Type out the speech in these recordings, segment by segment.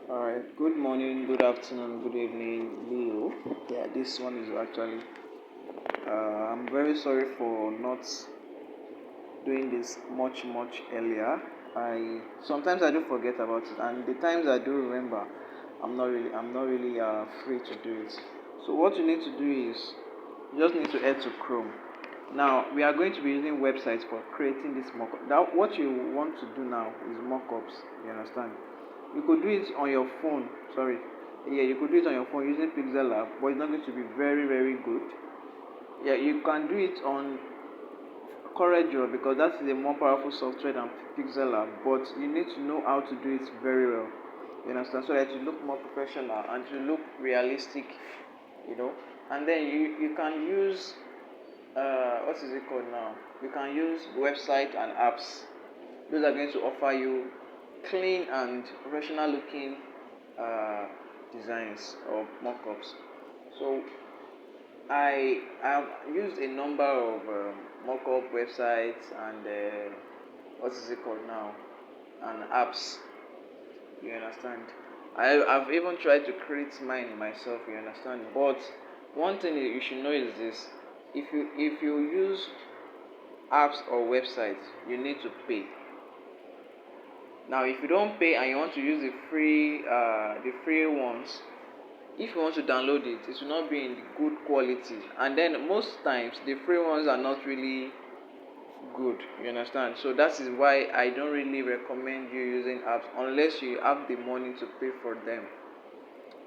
Alright, good morning, good afternoon, good evening, Leo. Yeah, this one is actually. I'm very sorry for not doing this much earlier. I sometimes I do forget about it, and the times I do remember, I'm not really free to do it. So what you need to do is you just need to head to Chrome. Now we are going to be using websites for creating this mockup. Now what you want to do now is mockups. You understand? You could do it on your phone. Sorry, yeah, you could do it on your phone using Pixel Lab, but it's not going to be very good. Yeah, you can do it on CorelDRAW because that is a more powerful software than Pixel Lab, but you need to know how to do it very well. You understand? So that you look more professional and to look realistic, you know. And then you can use what is it called now? You can use website and apps. Those are going to offer you clean and professional looking uh, designs or mockups. So I have used a number of mockup websites and what is it called now, and apps. You understand? I've even tried to create mine myself. You understand? But one thing you should know is this: if you use apps or websites, you need to pay. Now, if you don't pay and you want to use the free ones, if you want to download it, it will not be in good quality, and then most times the free ones are not really good. You understand? So that is why I don't really recommend you using apps unless you have the money to pay for them.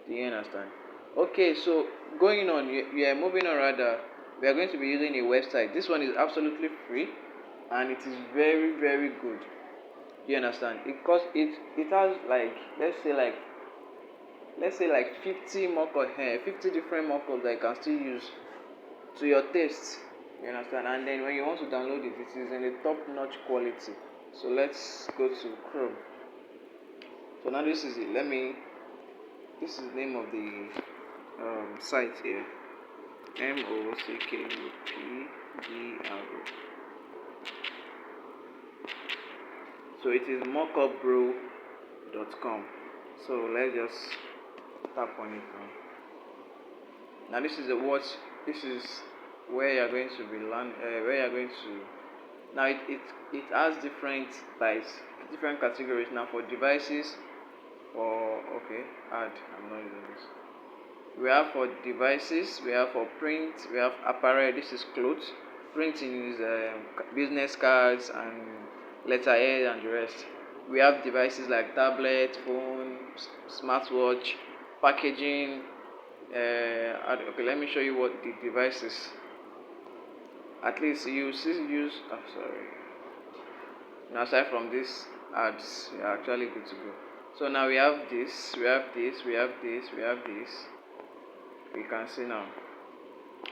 Do you understand? Okay, so going on, we are moving on rather. We are going to be using a website. This one is absolutely free and it is very good. Do you understand? Because it has like let's say like 50 mockup here, 50 different mockups that you can still use to your taste. You understand? And then when you want to download it, it is in a top-notch quality. So let's go to Chrome. So now this is it. This is the name of the site here. mockupbro. So it is mockupbro.com. So let's just tap on it now. Now this is the what. This is where you're going to be learn. Where you're going to. Now it has different types, different categories. Now for devices, for okay, add. I'm not using this. We have for devices. We have for print. We have apparel. This is clothes. Printing is business cards and letterhead and the rest. We have devices like tablet, phone, smartwatch, packaging. Okay, let me show you what the devices. At least you still use. Oh, sorry. Now, aside from this ads, we are actually good to go. So now we have this, we have this, we have this, we have this. You can see now.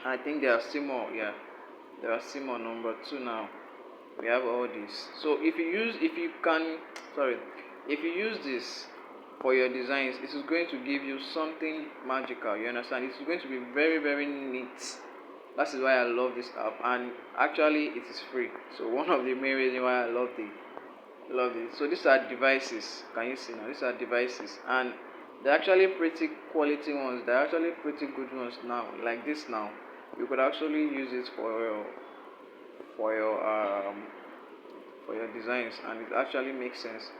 I think there are still more. Yeah, there are still more. Number two now. We have all this. So if you can, sorry, if you use this for your designs, it is going to give you something magical. You understand? It is going to be very neat. That is why I love this app, and actually it is free. So one of the main reasons why I love it. So these are devices. Can you see now? These are devices, and they're actually pretty quality ones. They're actually pretty good ones now. Like this now, you could actually use it for your um for your designs, and it actually makes sense.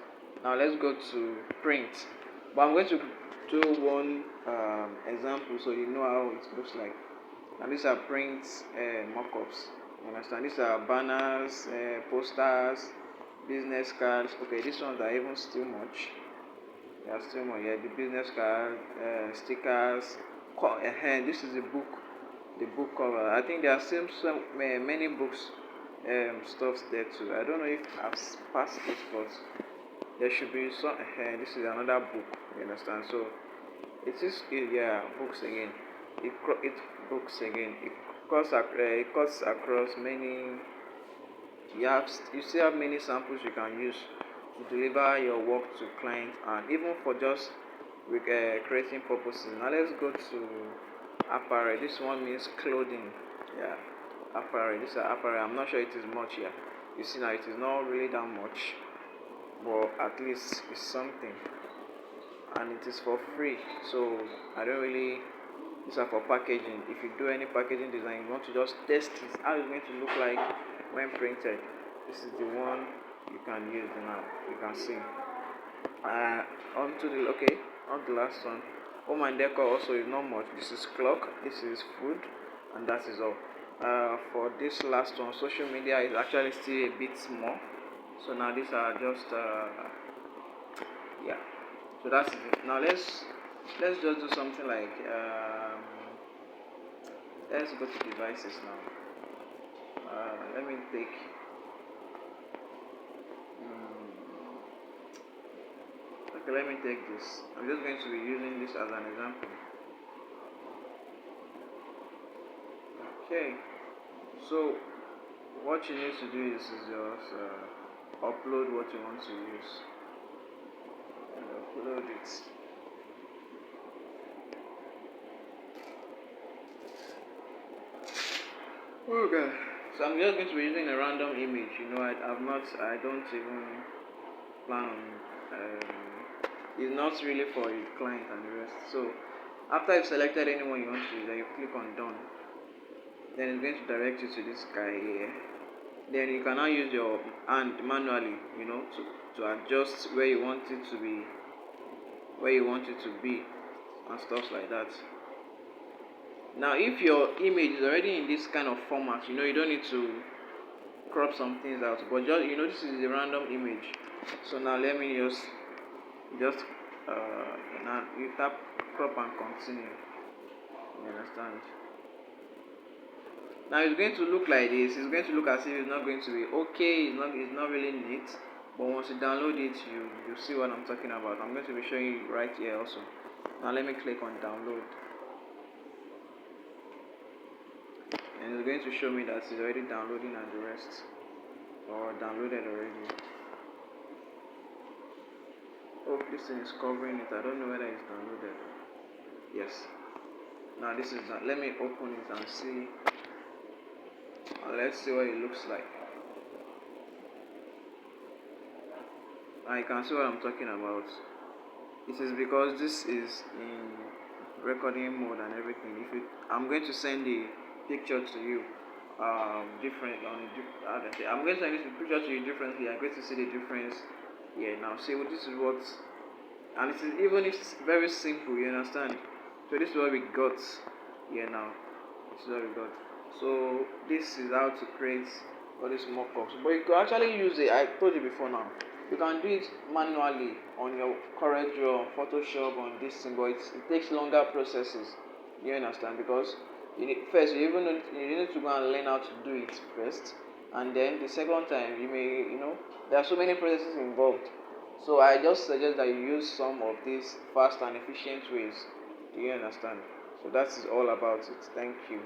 Now let's go to print. But I'm going to do one example so you know how it looks like. And these are print mockups. You understand? These are banners, posters, business cards. Okay, these ones are even still much. They are still more. Yeah, the business card, stickers. This is the book cover. I think there are still many books stuffs there too. I don't know if I've passed this, but there should be some. This is another book. You understand? So yeah, books again. It books again. It cuts across many. You still have many samples you can use to deliver your work to clients and even for just creating purposes. Now let's go to apparel. This one means clothing. Yeah, apparel. This is apparel. I'm not sure it is much here. You see now, it is not really that much, but at least it's something. and it is for free. So I don't really, these are for packaging. If you do any packaging design, you want to just test it, how it's going to look like when printed. This is the one you can use now. You can see. On to the okay, on the last one. Home and decor also is not much. This is clock, this is food, and that is all. For this last one, social media is actually still a bit small. So now these are just yeah. So that's it. Now let's just do something like let's go to devices now. Let me take okay, let me take this. I'm just going to be using this as an example. Okay, so what you need to do is just upload what you want to use and upload it. Okay, so I'm just going to be using a random image. I don't even plan on. It's not really for a client and the rest. So after you've selected anyone you want to use, then you click on done. Then it's going to direct you to this guy here. Then you can now use your hand manually, to adjust where you want it to be, and stuff like that. Now, if your image is already in this kind of format, you don't need to crop some things out. But this is a random image. So now let me just now you tap crop and continue. You understand? Now it's going to look like this. It's going to look as if it's not going to be okay. It's not really neat. But once you download it, you see what I'm talking about. I'm going to be showing you right here also. Now let me click on download. And it's going to show me that it's already downloading and the rest. Or downloaded already. Oh, this thing is covering it. I don't know whether it's downloaded. Yes. Now this is that. Let me open it and see. Let's see what it looks like. Now you can see what I'm talking about. It is because this is in recording mode and everything. I'm going to send the picture to you different on I'm going to send this picture to you differently. I'm going to see the difference here now. See, this is what, and it is, even if it's very simple, you understand. So this is what we got here now. This is what we got. So this is how to create all these mockups. But you can actually use it. I told you before now. You can do it manually on your CorelDRAW, on Photoshop, on this thing, but it takes longer processes. You understand? Because you need to go and learn how to do it first, and then the second time there are so many processes involved. So I just suggest that you use some of these fast and efficient ways. Do you understand? So that is all about it. Thank you.